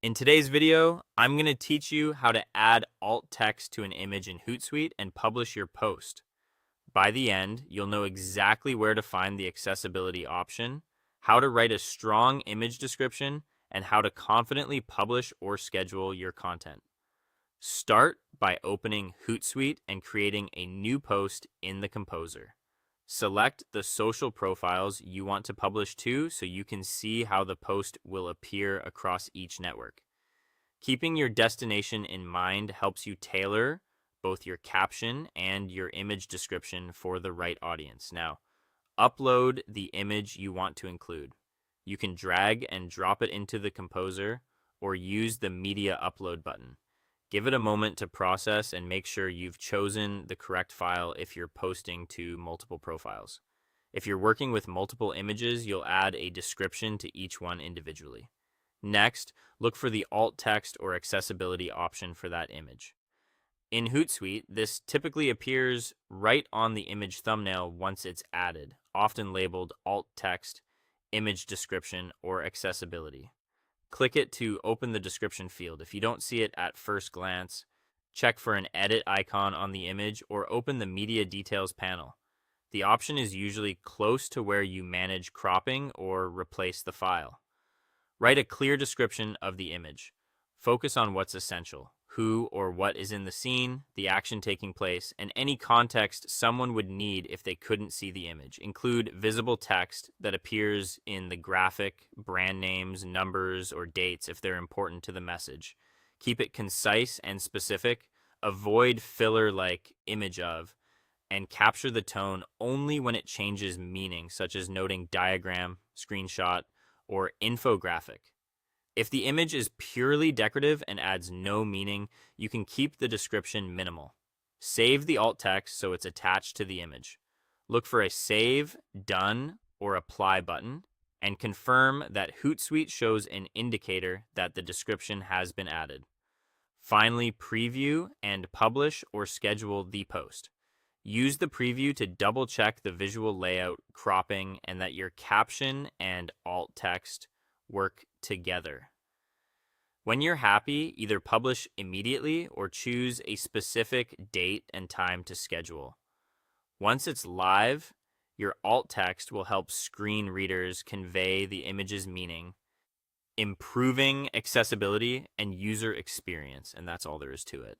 In today's video, I'm going to teach you how to add alt text to an image in Hootsuite and publish your post. By the end, you'll know exactly where to find the accessibility option, how to write a strong image description, and how to confidently publish or schedule your content. Start by opening Hootsuite and creating a new post in the Composer. Select the social profiles you want to publish to so you can see how the post will appear across each network. Keeping your destination in mind helps you tailor both your caption and your image description for the right audience. Now, upload the image you want to include. You can drag and drop it into the Composer or use the Media Upload button. Give it a moment to process and make sure you've chosen the correct file if you're posting to multiple profiles. If you're working with multiple images, you'll add a description to each one individually. Next, look for the alt text or accessibility option for that image. In Hootsuite, this typically appears right on the image thumbnail once it's added, often labeled alt text, image description, or accessibility. Click it to open the description field. If you don't see it at first glance, check for an edit icon on the image or open the media details panel. The option is usually close to where you manage cropping or replace the file. Write a clear description of the image. Focus on what's essential, who or what is in the scene, the action taking place, and any context someone would need if they couldn't see the image. Include visible text that appears in the graphic, brand names, numbers, or dates if they're important to the message. Keep it concise and specific. Avoid filler like image of, and capture the tone only when it changes meaning, such as noting diagram, screenshot, or infographic. If the image is purely decorative and adds no meaning, you can keep the description minimal. Save the alt text so it's attached to the image. Look for a Save, Done, or Apply button, and confirm that Hootsuite shows an indicator that the description has been added. Finally, preview and publish or schedule the post. Use the preview to double check the visual layout, cropping, and that your caption and alt text work together. When you're happy, either publish immediately or choose a specific date and time to schedule. Once it's live, your alt text will help screen readers convey the image's meaning, improving accessibility and user experience, and that's all there is to it.